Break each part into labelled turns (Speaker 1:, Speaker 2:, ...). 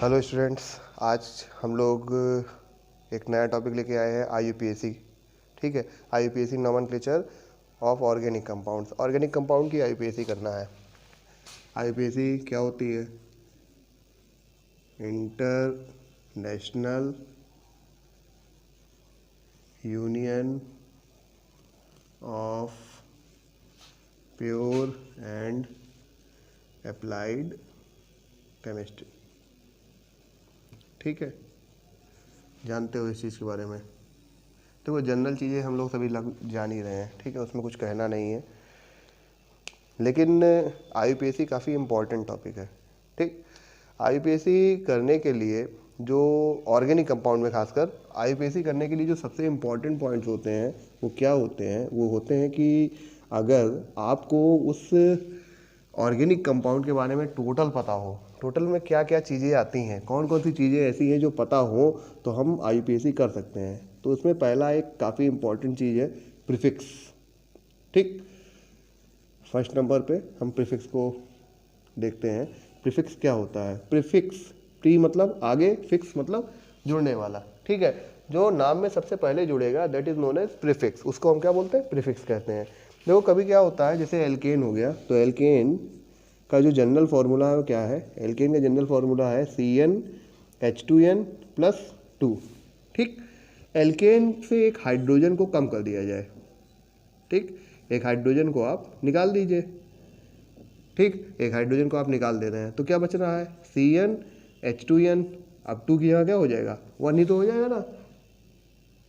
Speaker 1: Hello students, आज हम लोग एक नया टॉपिक लेके आए हैं IUPAC। ठीक है, IUPAC nomenclature of organic compounds. Organic compound की IUPAC करना है। IUPAC क्या होती है? International union of pure and applied chemistry. ठीक है, जानते हो इस चीज़ के बारे में? तो वो जनरल चीज़ें हम लोग सभी जान ही रहे हैं। ठीक है, उसमें कुछ कहना नहीं है, लेकिन IUPAC काफ़ी इम्पोर्टेंट टॉपिक है। ठीक, IUPAC करने के लिए जो ऑर्गेनिक कंपाउंड में खासकर IUPAC करने के लिए जो सबसे इम्पोर्टेंट पॉइंट्स होते हैं वो क्या होते हैं? वो होते हैं कि अगर आपको उस ऑर्गेनिक कंपाउंड के बारे में टोटल पता हो, टोटल में क्या क्या चीज़ें आती हैं, कौन कौन सी चीज़ें ऐसी हैं जो पता हो, तो हम IUPAC कर सकते हैं। तो उसमें पहला एक काफ़ी इम्पॉर्टेंट चीज़ है प्रीफिक्स। ठीक, फर्स्ट नंबर पे हम प्रीफिक्स को देखते हैं। प्रीफिक्स क्या होता है? प्रीफिक्स, प्री मतलब आगे, फिक्स मतलब जुड़ने वाला। ठीक है, जो नाम में सबसे पहले जुड़ेगा that is known as prefix, उसको हम क्या बोलते हैं? प्रीफिक्स कहते हैं। देखो कभी क्या होता है, जैसे एल्केन हो गया, तो एल्केन का जो जनरल फार्मूला है वो क्या है? एल्केन का जनरल फार्मूला है CnH2n+2। ठीक, एल्केन से एक हाइड्रोजन को कम कर दिया जाए। ठीक, एक हाइड्रोजन को आप निकाल दीजिए। ठीक, एक हाइड्रोजन को आप निकाल दे रहे हैं तो क्या बच रहा है? CnH2n। अब 2 की जगह क्या हो जाएगा? 1 ही तो हो जाएगा ना।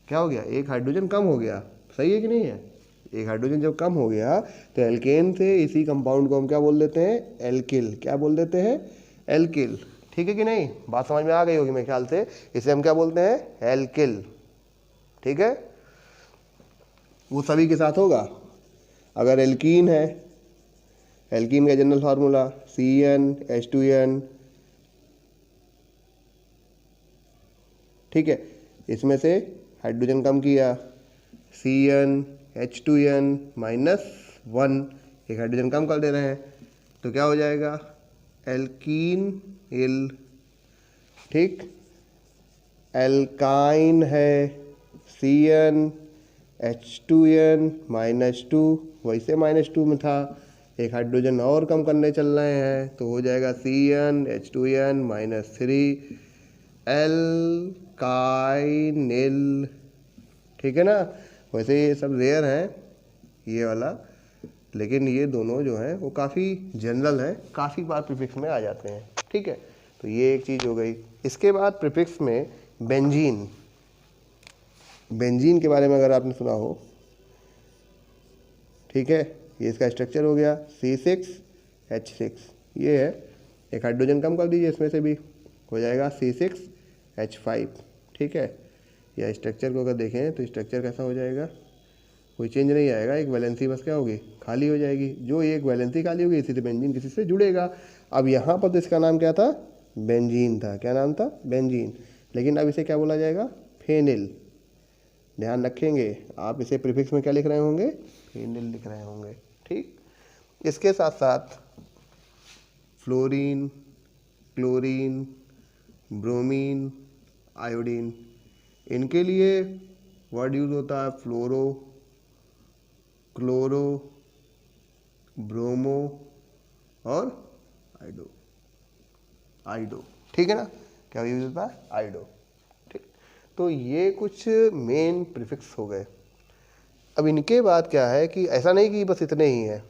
Speaker 1: क्या हो गया? एक हाइड्रोजन कम हो गया। सही है कि नहीं है? एक हाइड्रोजन जब कम हो गया तो एल्केन से इसी कंपाउंड को हम क्या बोल देते हैं? एल्किल। क्या बोल देते हैं? एल्किल। ठीक है कि नहीं? बात समझ में आ गई होगी मेरे ख्याल से। इसे हम क्या बोलते हैं? एल्किल। ठीक है, वो सभी के साथ होगा। अगर एल्कीन है, एल्कीन का जनरल फार्मूला CnH2n। ठीक है, इसमें से हाइड्रोजन कम किया, CnH2n-1, एक हाइड्रोजन कम कर दे रहे हैं तो क्या हो जाएगा? एल्कीन इल। ठीक, एल्काइन है CnH2n-2, वैसे -2 में था, एक हाइड्रोजन और कम करने चल रहे हैं तो हो जाएगा CnH2n-3, एल्काइनिल। ठीक है ना? वैसे ये सब रेयर हैं ये वाला, लेकिन ये दोनों जो हैं वो काफ़ी जनरल हैं, काफ़ी बार प्रीफिक्स में आ जाते हैं। ठीक है, तो ये एक चीज़ हो गई। इसके बाद प्रीफिक्स में बेंजीन। बेंजीन के बारे में अगर आपने सुना हो, ठीक है, ये इसका स्ट्रक्चर हो गया C6H6। ये है, एक हाइड्रोजन कम कर दीजिए इसमें से भी, हो जाएगा C6H5। ठीक है, या स्ट्रक्चर को अगर देखें तो स्ट्रक्चर कैसा हो जाएगा? कोई चेंज नहीं आएगा, एक वैलेंसी बस क्या होगी? खाली हो जाएगी। जो एक वैलेंसी खाली होगी इसी से बेंजीन किसी से जुड़ेगा। अब यहाँ पर तो इसका नाम क्या था? बेंजीन था। क्या नाम था? बेंजीन। लेकिन अब इसे क्या बोला जाएगा? फेनिल। ध्यान रखेंगे, आप इसे प्रीफिक्स में क्या लिख रहे होंगे? फेनिल लिख रहे होंगे। ठीक, इसके साथ साथ फ्लोरीन, क्लोरीन, ब्रोमीन, आयोडीन, इनके लिए वर्ड यूज होता है फ्लोरो, क्लोरो, ब्रोमो और आइडो। आइडो, ठीक है ना? क्या यूज होता है? आइडो। ठीक, तो ये कुछ मेन प्रीफिक्स हो गए। अब इनके बाद क्या है कि ऐसा नहीं कि बस इतने ही हैं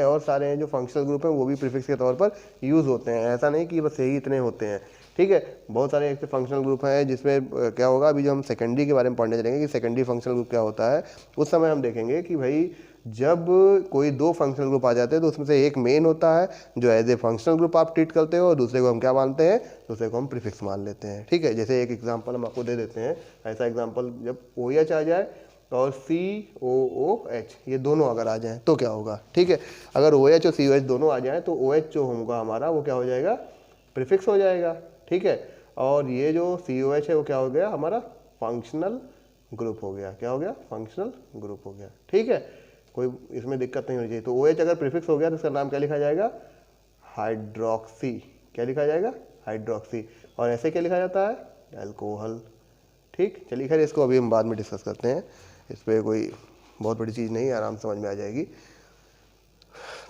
Speaker 1: और सारे हैं जो फंक्शनल ग्रुप हैं वो भी प्रीफिक्स के तौर पर यूज़ होते हैं। ऐसा नहीं कि बस यही इतने होते हैं। ठीक है, बहुत सारे ऐसे फंक्शनल ग्रुप हैं जिसमें क्या होगा, अभी जो हम सेकेंडरी के बारे में पढ़ने चलेंगे कि सेकेंडरी फंक्शनल ग्रुप क्या होता है, उस समय हम देखेंगे कि भाई जब कोई 2 फंक्शनल ग्रुप आ जाते हैं तो उसमें से एक मेन होता है जो एज ए फंक्शनल ग्रुप आप ट्रीट करते हो और दूसरे को हम क्या मानते हैं? दूसरे को हम प्रीफिक्स मान लेते हैं। ठीक है, जैसे एक एग्जांपल हम आपको दे देते हैं। ऐसा एग्जांपल, जब OH आ जाए और COOH ये दोनों अगर आ जाएं तो क्या होगा? ठीक है, अगर OH और COH दोनों आ जाएं तो OH जो होगा हमारा वो क्या हो जाएगा? प्रीफिक्स हो जाएगा। ठीक है, और ये जो COH है वो क्या हो गया? हमारा फंक्शनल ग्रुप हो गया। क्या हो गया? फंक्शनल ग्रुप हो गया। ठीक है, कोई इसमें दिक्कत नहीं होनी चाहिए। तो OH अगर प्रीफिक्स हो गया तो इसका नाम क्या लिखा जाएगा? हाइड्रोक्सी। क्या लिखा जाएगा? हाइड्रोक्सी। और ऐसे क्या लिखा जाता है, अल्कोहल। ठीक, चलिए खैर इसको अभी हम बाद में डिस्कस करते हैं, इस पर कोई बहुत बड़ी चीज़ नहीं, आराम से समझ में आ जाएगी।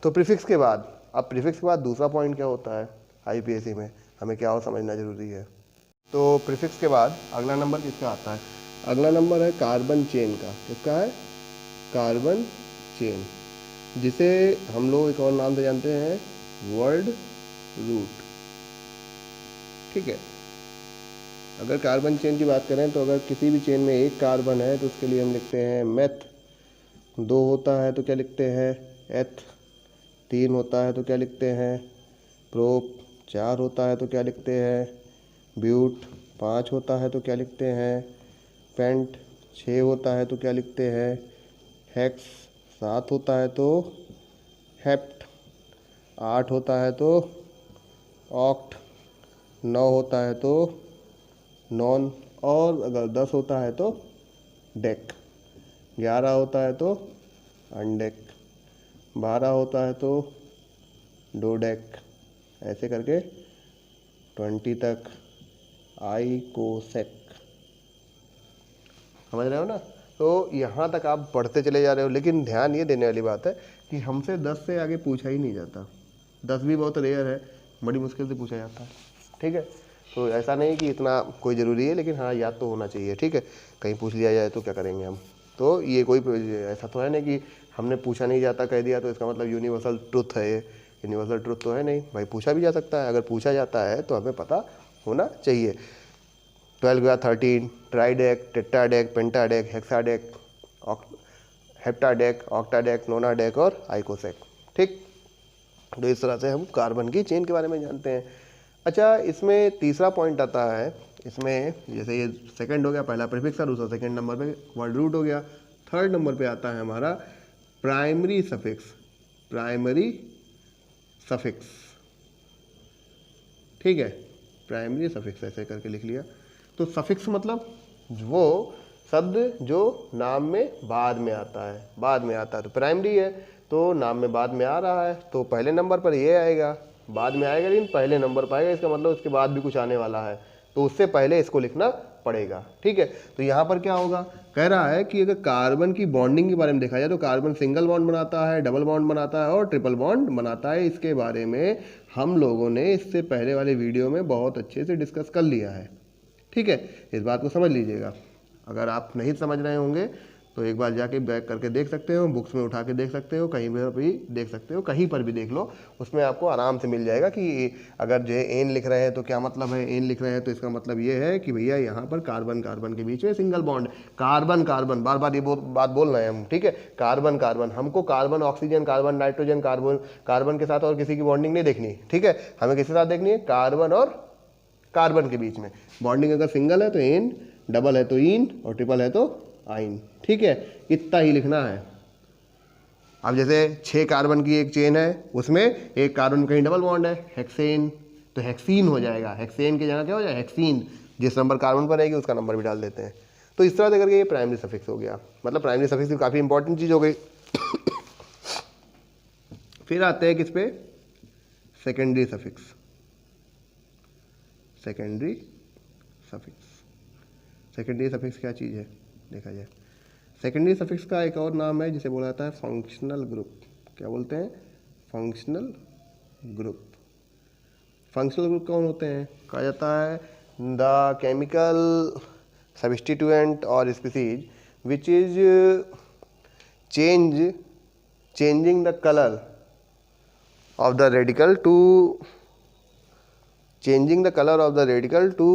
Speaker 1: तो प्रीफिक्स के बाद, अब प्रीफिक्स के बाद दूसरा पॉइंट क्या होता है आईपीएससी में, हमें क्या और समझना जरूरी है। तो प्रीफिक्स के बाद अगला नंबर किसका आता है, अगला नंबर है कार्बन चेन का। किसका है, कार्बन चेन, जिसे हम लोग एक और नाम से जानते हैं वर्ड रूट। ठीक है, अगर कार्बन चेन की बात करें तो अगर किसी भी चेन में एक कार्बन है तो उसके लिए हम लिखते हैं मेथ, 2 होता है तो क्या लिखते हैं एथ, 3 होता है तो क्या लिखते हैं प्रोप, 4 होता है तो क्या लिखते हैं ब्यूट, 5 होता है तो क्या लिखते हैं पेंट, 6 होता है तो क्या लिखते हैं हेक्स, 7 होता है तो हेप्ट, 8 होता है तो ऑक्ट, 9 होता है तो नॉन, और अगर 10 होता है तो डेक, 11 होता है तो अनडेक, 12 होता है तो डोडेक, ऐसे करके 20 तक आइकोसेक। समझ रहे हो ना। तो यहाँ तक आप पढ़ते चले जा रहे हो, लेकिन ध्यान ये देने वाली बात है कि हमसे 10 से आगे पूछा ही नहीं जाता, 10 भी बहुत रेयर है, बड़ी मुश्किल से पूछा जाता है। ठीक है, तो ऐसा नहीं कि इतना कोई ज़रूरी है, लेकिन हाँ याद तो होना चाहिए। ठीक है, कहीं पूछ लिया जाए तो क्या करेंगे हम, तो ये कोई ऐसा तो है नहीं कि हमने पूछा नहीं जाता कह दिया तो इसका मतलब यूनिवर्सल ट्रुथ है, ये यूनिवर्सल ट्रुथ तो है नहीं भाई, पूछा भी जा सकता है। अगर पूछा जाता है तो हमें पता होना चाहिए। 12 या 13, ट्राइडेक, टेट्राडेक, पेंटाडेक, हेक्साडेक, हेप्टाडेक, ऑक्टाडेक, नोनाडेक और आइकोसेक। ठीक, तो इस तरह से हम कार्बन की चेन के बारे में जानते हैं। अच्छा, इसमें तीसरा पॉइंट आता है, इसमें जैसे ये सेकंड हो गया, पहला प्रीफिक्स था, दूसरा सेकंड नंबर पे वर्ड रूट हो गया, थर्ड नंबर पे आता है हमारा प्राइमरी सफिक्स। प्राइमरी सफिक्स, ठीक है, प्राइमरी सफिक्स ऐसे करके लिख लिया। तो सफिक्स मतलब वो शब्द जो नाम में बाद में आता है, बाद में आता है। तो प्राइमरी है तो नाम में बाद में आ रहा है तो पहले नंबर पर ये आएगा, बाद में आएगा लेकिन पहले नंबर पर आएगा, इसका मतलब उसके बाद भी कुछ आने वाला है तो उससे पहले इसको लिखना पड़ेगा। ठीक है, तो यहाँ पर क्या होगा, कह रहा है कि अगर कार्बन की बॉन्डिंग के बारे में देखा जाए तो कार्बन सिंगल बॉन्ड बनाता है, डबल बॉन्ड बनाता है और ट्रिपल बॉन्ड बनाता है। इसके बारे में हम लोगों ने इससे पहले वाले वीडियो में बहुत अच्छे से डिस्कस कर लिया है। ठीक है, इस बात को समझ लीजिएगा। अगर आप नहीं समझ रहे होंगे तो एक बार जाके बैक करके देख सकते हो, बुक्स में उठा के देख सकते हो, कहीं पर भी देख सकते हो, कहीं पर भी देख लो, उसमें आपको आराम से मिल जाएगा कि अगर जो है एन लिख रहे हैं तो क्या मतलब है, एन लिख रहे हैं तो इसका मतलब ये है कि भैया यहाँ पर कार्बन कार्बन के बीच में सिंगल बॉन्ड, कार्बन कार्बन, बार बार ये बात बोल रहे हैं हम। ठीक है, कार्बन कार्बन, हमको carbon oxygen, carbon nitrogen, carbon carbon के साथ और किसी की बॉन्डिंग नहीं देखनी। ठीक है, हमें किसके साथ देखनी है, कार्बन और कार्बन के बीच में बॉन्डिंग। अगर सिंगल है तो एन, डबल है तो इन और ट्रिपल है तो आइन। ठीक है, इतना ही लिखना है। अब जैसे 6 कार्बन की एक चेन है, उसमें एक कार्बन कहीं डबल बॉन्ड है, हेक्सेन, तो हेक्सीन हो जाएगा, हेक्सेन की जगह क्या हो जाएगा हेक्सीन, जिस नंबर कार्बन पर रहेगी उसका नंबर भी डाल देते हैं। तो इस तरह से करके ये प्राइमरी सफिक्स हो गया, मतलब प्राइमरी सफिक्स भी काफ़ी इंपॉर्टेंट चीज़ हो गई। फिर आते हैं किस पे, secondary suffix. Secondary suffix, secondary suffix क्या चीज़ है देखा जाए। सेकेंडरी सफिक्स का एक और नाम है जिसे बोला जाता है फंक्शनल ग्रुप। क्या बोलते हैं, फंक्शनल ग्रुप। फंक्शनल ग्रुप कौन होते हैं, कहा जाता है द केमिकल सब्स्टिट्यूएंट और species which is changing the colour of the radical to changing the color of the radical to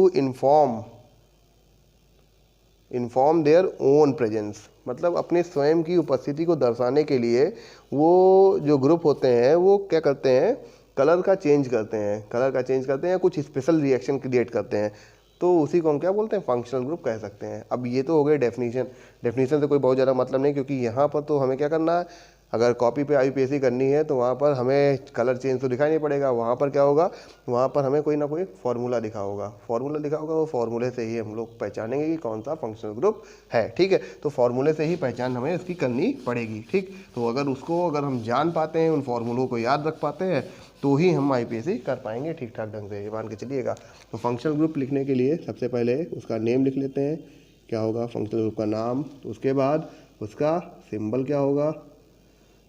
Speaker 1: inform their own presence, मतलब अपने स्वयं की उपस्थिति को दर्शाने के लिए वो जो ग्रुप होते हैं वो क्या करते हैं, कलर का चेंज करते हैं, कलर का चेंज करते हैं, कुछ स्पेशल रिएक्शन क्रिएट करते हैं, तो उसी को हम क्या बोलते हैं, फंक्शनल ग्रुप कह सकते हैं। अब ये तो हो गए डेफिनेशन, डेफिनेशन से कोई बहुत ज़्यादा मतलब नहीं, क्योंकि यहाँ पर तो हमें क्या करना है, अगर कॉपी पे IUPAC करनी है तो वहाँ पर हमें कलर चेंज तो दिखाई नहीं पड़ेगा, वहाँ पर क्या होगा, वहाँ पर हमें कोई ना कोई फॉर्मूला दिखा होगा, वो फॉर्मूले से ही हम लोग पहचानेंगे कि कौन सा फंक्शनल ग्रुप है। ठीक है, तो फॉर्मूले से ही पहचान हमें इसकी करनी पड़ेगी। ठीक, तो अगर हम जान पाते हैं, उन फॉर्मूलों को याद रख पाते हैं, तो ही हम IUPAC कर पाएंगे ठीक ठाक ढंग से, ये मान के चलिएगा। तो फंक्शनल ग्रुप लिखने के लिए सबसे पहले उसका नेम लिख लेते हैं, क्या होगा फंक्शनल ग्रुप का नाम, तो उसके बाद उसका सिंबल क्या होगा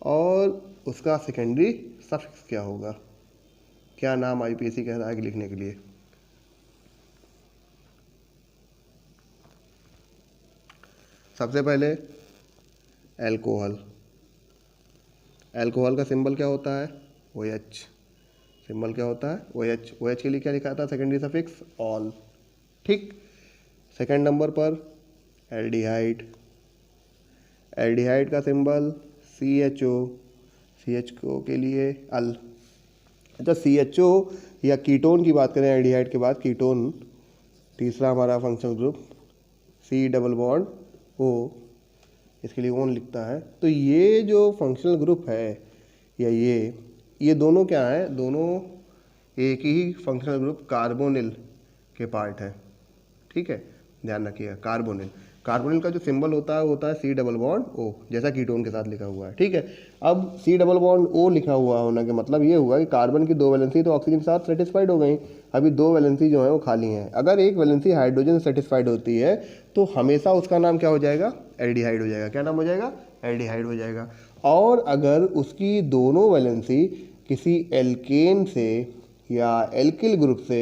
Speaker 1: और उसका सेकेंडरी सफिक्स क्या होगा, क्या नाम IUPAC कह रहा है कि लिखने के लिए। सबसे पहले एल्कोहल, एल्कोहल का सिंबल क्या होता है, OH, सिंबल क्या होता है OH, OH के लिए क्या लिखा था सेकेंडरी सफिक्स ऑल। ठीक, सेकेंड नंबर पर एल्डिहाइड, एल्डिहाइड का सिंबल CHO, CHO के लिए अल। अच्छा, CHO या कीटोन की बात करें एल्डिहाइड के बाद, कीटोन तीसरा हमारा functional group, C double bond O, इसके लिए ओन लिखता है। तो ये जो फंक्शनल ग्रुप है या ये दोनों क्या है, दोनों एक ही फंक्शनल ग्रुप कार्बोनिल के पार्ट है। ठीक है, ध्यान रखिएगा, कार्बोनिल, कार्बोनिल का जो सिंबल होता है वो होता है C डबल बॉन्ड O, जैसा कीटोन के साथ लिखा हुआ है। ठीक है, अब C डबल बॉन्ड O लिखा हुआ होने का मतलब ये हुआ कि कार्बन की 2 वैलेंसी तो ऑक्सीजन के साथ सेटिस्फाइड हो गई, अभी 2 वैलेंसी जो है वो खाली हैं। अगर एक वैलेंसी हाइड्रोजन सेटिस्फाइड होती है तो हमेशा उसका नाम क्या हो जाएगा, एल्डिहाइड हो जाएगा। क्या नाम हो जाएगा, एल्डिहाइड हो जाएगा। और अगर उसकी दोनों वैलेंसी किसी एल्केन से या एल्किल ग्रुप से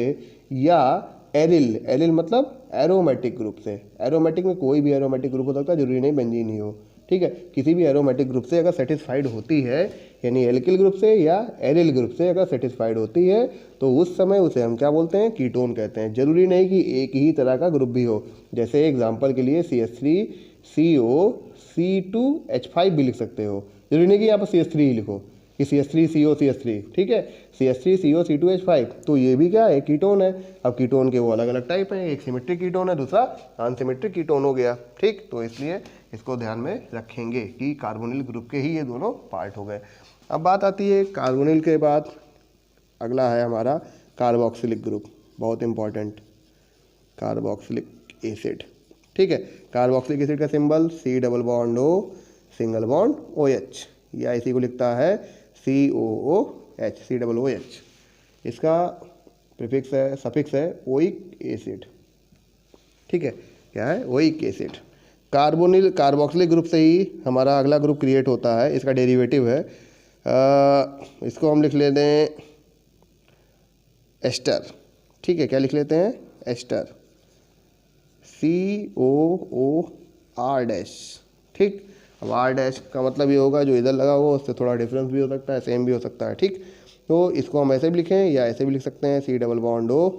Speaker 1: या एरिल, एरिल मतलब एरोमेटिक ग्रुप से, एरोमेटिक में कोई भी एरोमेटिक ग्रुप हो सकता है, जरूरी नहीं बेंजीन ही हो। ठीक है, किसी भी एरोमेटिक ग्रुप से अगर सेटिस्फाइड होती है, यानी एल्किल ग्रुप से या एरिल ग्रुप से अगर सेटिस्फाइड होती है, तो उस समय उसे हम क्या बोलते हैं, कीटोन कहते हैं। जरूरी नहीं कि एक ही तरह का ग्रुप भी हो, जैसे एग्जाम्पल के लिए CH3CO C2H5 भी लिख सकते हो, जरूरी नहीं कि यहाँ पर CH3 ही लिखो कि CH3CO CH3। ठीक है, CH3CO C2H5, तो ये भी क्या है, कीटोन है। अब कीटोन के वो अलग अलग टाइप हैं, एक सिमेट्रिक कीटोन है, दूसरा अनसिमेट्रिक कीटोन हो गया। ठीक, तो इसलिए इसको ध्यान में रखेंगे कि कार्बोनिल ग्रुप के ही ये दोनों पार्ट हो गए। अब बात आती है कार्बोनिल के बाद अगला है हमारा कार्बोक्सिलिक ग्रुप, बहुत इंपॉर्टेंट, कार्बोक्सिलिक एसिड। ठीक है, कार्बोक्सिलिक एसिड का symbol C double bond O single bond OH, या इसी को लिखता है COOH, C डबल OH। इसका प्रीफिक्स है, सफिक्स है ओइक एसिड। ठीक है, क्या है, oic acid. Carbonyl carboxylic group से ही हमारा अगला ग्रुप क्रिएट होता है, इसका डेरिवेटिव है, इसको हम लिख लेते हैं एस्टर। ठीक है, क्या लिख लेते हैं, एस्टर, COOR डैश। ठीक, अब R डैश का मतलब ये होगा जो इधर लगा हुआ उससे थोड़ा डिफरेंस भी हो सकता है, सेम भी हो सकता है। ठीक, तो इसको हम ऐसे भी लिखें या ऐसे भी लिख सकते हैं, C double bond O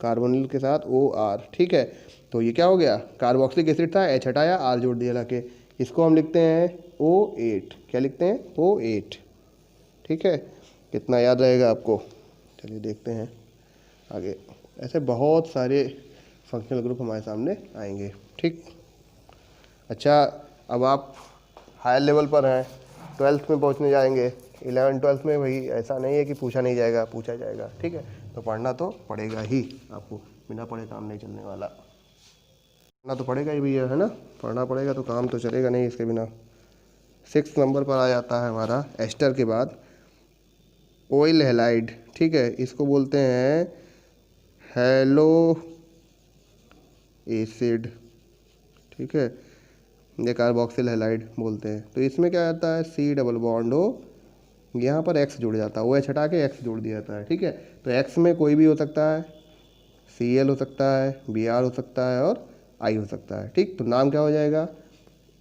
Speaker 1: carbonyl के साथ OR। ठीक है, तो ये क्या हो गया, कार्बोक्सिलिक एसिड था, H हटाया, R जोड़ दिया लाके, इसको हम लिखते हैं O8। क्या लिखते हैं, O8। ठीक है, कितना याद रहेगा आपको, चलिए देखते हैं आगे। ऐसे बहुत सारे फंक्शनल ग्रुप हमारे सामने आएंगे। ठीक, अच्छा, अब आप हायर लेवल पर हैं, 12th में पहुंचने जाएंगे, 11 12th में भाई ऐसा नहीं है कि पूछा नहीं जाएगा, पूछा जाएगा। ठीक है, तो पढ़ना तो पड़ेगा ही आपको, बिना पढ़े काम नहीं चलने वाला, पढ़ना तो पड़ेगा ही भैया, है ना, पढ़ना पड़ेगा तो काम तो चलेगा नहीं इसके बिना। 6 नंबर पर आ जाता है हमारा एस्टर के बाद ऑयल हैलाइड। ठीक है, इसको बोलते हैं हेलो एसिड। ठीक है, ये कार्बोक्सिल हैलाइड बोलते हैं। तो इसमें क्या आता है, C डबल बॉन्ड O, यहाँ पर X जुड़ जाता है, OH हटा के X जोड़ दिया जाता है। ठीक है, तो X में कोई भी हो सकता है, Cl हो सकता है, Br हो सकता है और I हो सकता है। ठीक, तो नाम क्या हो जाएगा,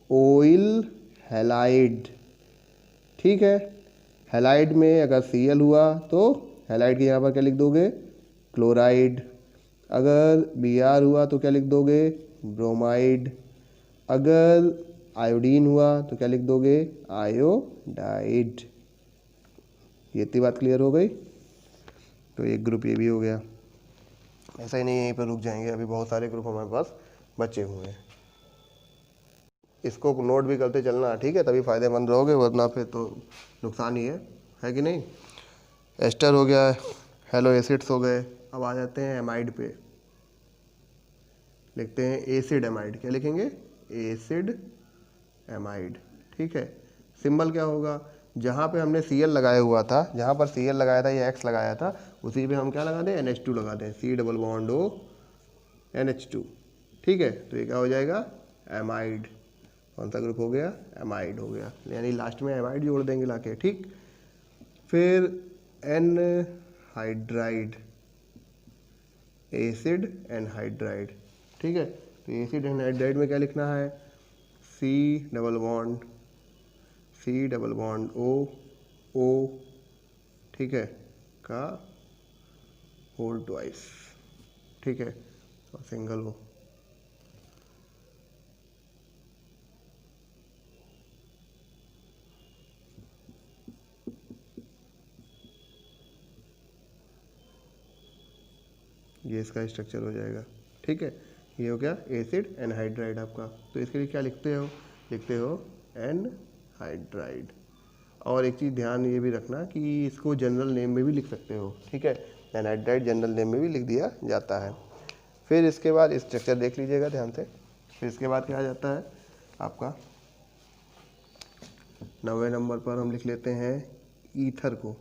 Speaker 1: ऑयल हैलाइड। ठीक है, हैलाइड में अगर Cl हुआ तो हैलाइड के यहाँ पर क्या लिख दोगे, क्लोराइड। अगर Br हुआ तो क्या लिख दोगे, ब्रोमाइड। अगर आयोडीन हुआ तो क्या लिख दोगे, आयोडाइड। ये इतनी बात क्लियर हो गई। तो एक ग्रुप ये भी हो गया। ऐसा ही नहीं यहीं पर रुक जाएंगे, अभी बहुत सारे ग्रुप हमारे पास बचे हुए हैं। इसको नोट भी करते चलना, ठीक है, तभी फ़ायदेमंद रहोगे, वरना फिर तो नुकसान ही है कि नहीं। एस्टर हो गया, हेलो एसिड्स हो गए। अब आ जाते हैं एमाइड पे, लिखते हैं एसिड एमाइड। क्या लिखेंगे? एसिड एमाइड, ठीक है। सिंबल क्या होगा? जहाँ पे हमने Cl लगाया हुआ था, जहाँ पर Cl लगाया था या X लगाया था, उसी पे हम क्या लगा दें? NH2 लगा दें, C double bond O NH2, ठीक है। तो ये क्या हो जाएगा? एमाइड। कौन सा ग्रुप हो गया? एमाइड हो गया, यानी लास्ट में एमाइड जोड़ देंगे लाके, ठीक। फिर एनहाइड्राइड, एसिड एनहाइड्राइड, ठीक है। तो एसिड एनहाइड्राइड में क्या लिखना है? C डबल बॉन्ड O, ठीक है, का होल ट्वाइस, ठीक है, और सिंगल O। ये इसका स्ट्रक्चर हो जाएगा, ठीक है। ये हो गया एसिड एनहाइड्राइड आपका। तो इसके लिए क्या लिखते हो? एनहाइड्राइड। और एक चीज़ ध्यान ये भी रखना कि इसको जनरल नेम में भी लिख सकते हो, ठीक है। एनहाइड्राइड जनरल नेम में भी लिख दिया जाता है। फिर इसके बाद स्ट्रक्चर देख लीजिएगा ध्यान से। फिर इसके बाद क्या आ जाता है आपका? 9वें नंबर पर हम लिख लेते हैं ईथर को।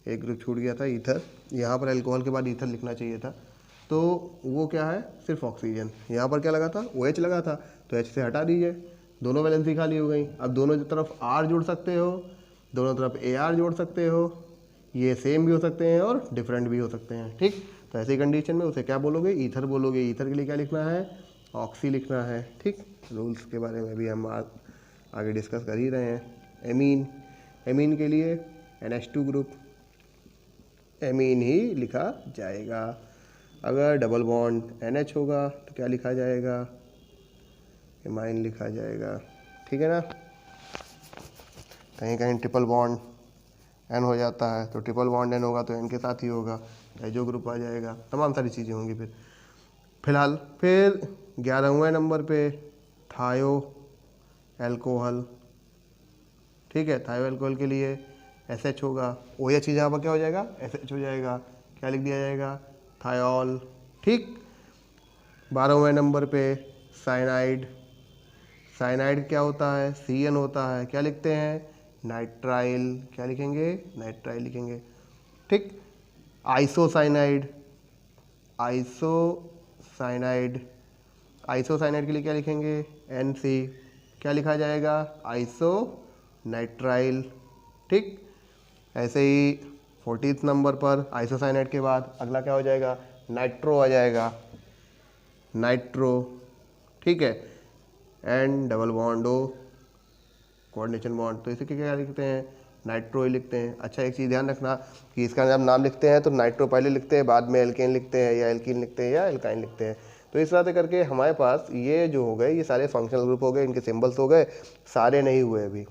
Speaker 1: एक ग्रुप छूट गया था, ईथर। यहाँ पर अल्कोहल के बाद ईथर लिखना चाहिए था, तो वो क्या है? सिर्फ ऑक्सीजन। यहाँ पर क्या लगा था? OH लगा था, तो H से हटा दीजिए, दोनों वैलेंसी खाली हो गई। अब दोनों तरफ R जोड़ सकते हो, दोनों तरफ AR जोड़ सकते हो, ये सेम भी हो सकते हैं और डिफरेंट भी हो सकते हैं, ठीक। तो ऐसी कंडीशन में उसे क्या बोलोगे? ईथर बोलोगे। ईथर के लिए क्या लिखना है? ऑक्सी लिखना है, ठीक। रूल्स के बारे में भी हम आगे डिस्कस कर ही रहे हैं। एमीन के लिए NH2 ग्रुप, एमीन ही लिखा जाएगा। अगर डबल बॉन्ड NH होगा तो क्या लिखा जाएगा? एमाइन लिखा जाएगा, ठीक है ना। कहीं कहीं ट्रिपल बॉन्ड N हो जाता है, तो ट्रिपल बॉन्ड N होगा तो N के साथ ही होगा, एजो ग्रुप आ जाएगा, तमाम सारी चीज़ें होंगी। फिर 11वें नंबर पे थायो एल्कोहल, ठीक है। थायो एल्कोहल के लिए SH होगा, OH की जगह पर क्या हो जाएगा? SH हो जाएगा। क्या लिख दिया जाएगा? थायोल, ठीक। 12वें नंबर पे साइनाइड। साइनाइड क्या होता है? CN होता है। क्या लिखते हैं? नाइट्राइल। क्या लिखेंगे? नाइट्राइल लिखेंगे, ठीक। आइसोसाइनाइड, आइसोसाइनाइड के लिए क्या लिखेंगे? NC। क्या लिखा जाएगा? आइसो नाइट्राइल, ठीक। ऐसे ही 40 नंबर पर आइसोसाइनाइड के बाद अगला क्या हो जाएगा? नाइट्रो आ जाएगा, नाइट्रो, ठीक है। And double bond O, coordination bond, तो इसे क्या लिखते हैं? नाइट्रो ही लिखते हैं। अच्छा, एक चीज़ ध्यान रखना कि इसका जब नाम लिखते हैं तो नाइट्रो पहले लिखते हैं, बाद में एल्केन लिखते हैं, या एल्कीन लिखते हैं, या एल्काइन लिखते हैं। तो इस तरह से करके हमारे पास ये जो हो गए, ये सारे फंक्शनल ग्रुप हो गए, इनके सिंबल्स हो गए। सारे नहीं हुए अभी,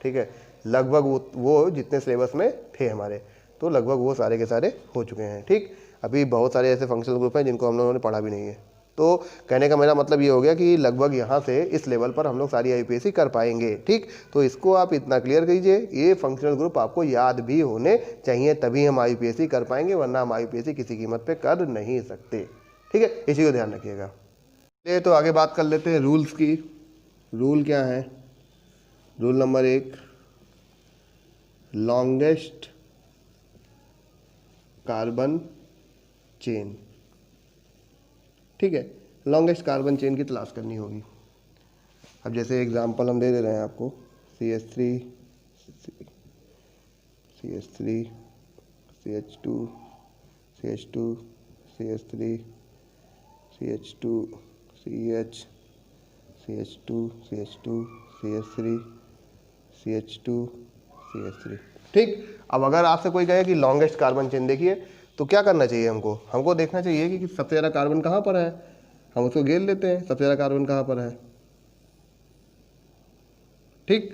Speaker 1: ठीक है। लगभग वो जितने सिलेबस में थे हमारे, तो लगभग वो सारे के सारे हो चुके हैं, ठीक। अभी बहुत सारे ऐसे फंक्शनल ग्रुप हैं जिनको हम लोगों ने पढ़ा भी नहीं है। तो कहने का मेरा मतलब ये हो गया कि लगभग यहाँ से इस लेवल पर हम लोग सारी IUPAC कर पाएंगे, ठीक। तो इसको आप इतना क्लियर कीजिए, ये फंक्शनल ग्रुप आपको याद भी होने चाहिए, तभी हम IUPAC कर पाएंगे, वरना हम IUPAC किसी कीमत पे कर नहीं सकते, ठीक है। इसी को ध्यान रखिएगा। चलिए तो आगे बात कर लेते हैं रूल्स की। रूल क्या है? Rule number 1, longest carbon chain, ठीक है। लॉन्गेस्ट कार्बन चेन की तलाश करनी होगी। अब जैसे एग्जांपल हम दे दे रहे हैं आपको, CH3 CH3 CH2 CH2 CH3 CH2 CH CH2 CH2 CH3 CH2 CH3, ठीक। अब अगर आपसे कोई कहे कि लॉन्गेस्ट कार्बन चेन देखिए, तो क्या करना चाहिए? हमको देखना चाहिए कि सबसे ज़्यादा कार्बन कहाँ पर है, हम उसको घेर लेते हैं, सबसे ज़्यादा कार्बन कहाँ पर है, ठीक।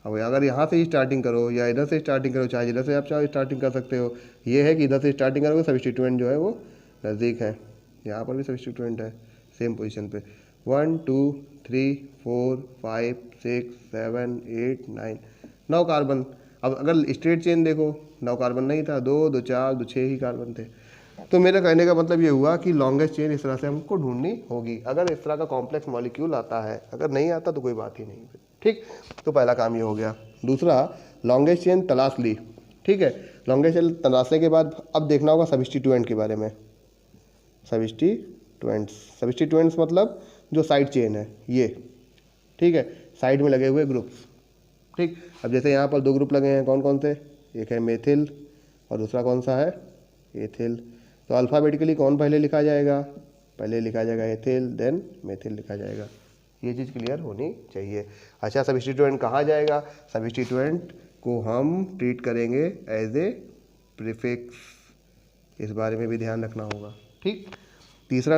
Speaker 1: अब अगर यहाँ से ही स्टार्टिंग करो या इधर से स्टार्टिंग करो, चाहे जिधर से आप चाहो स्टार्टिंग कर सकते हो। ये है कि इधर से स्टार्टिंग करोगे, सब्स्टिट्यूएंट जो है वो नज़दीक है, यहाँ पर भी सब्स्टिट्यूएंट है सेम पोजीशन पे, 1 2 3 4 5 6 7 8 9, 9 कार्बन। अब अगर स्ट्रेट चेन देखो 9 कार्बन नहीं था, 2 2 4 2 6 ही कार्बन थे। तो मेरा कहने का मतलब ये हुआ कि लॉन्गेस्ट चेन इस तरह से हमको ढूंढनी होगी अगर इस तरह का कॉम्प्लेक्स मॉलिक्यूल आता है, अगर नहीं आता तो कोई बात ही नहीं। ठीक, तो पहला काम ये हो गया। दूसरा, लॉन्गेस्ट चेन तलाश ली। ठीक है, लॉन्गेस्ट चेन तलाशने के बाद अब देखना होगा सब्स्टिट्यूएंट के बारे में। सब्स्टिट्यूएंट्स मतलब जो साइड चेन है ये, ठीक है, साइड में लगे हुए ग्रुप्स। ठीक, अब जैसे यहाँ पर 2 ग्रुप लगे हैं, कौन कौन से, एक है मेथिल और दूसरा कौन सा है, एथिल। तो अल्फ़ाबेटिकली कौन पहले लिखा जाएगा, पहले लिखा जाएगा एथिल, देन मेथिल लिखा जाएगा। ये चीज़ क्लियर होनी चाहिए। अच्छा, सब्स्टिट्यूएंट कहाँ जाएगा, सब्स्टिट्यूएंट को हम ट्रीट करेंगे एज ए प्रीफिक्स, इस बारे में भी ध्यान रखना होगा। ठीक, तीसरा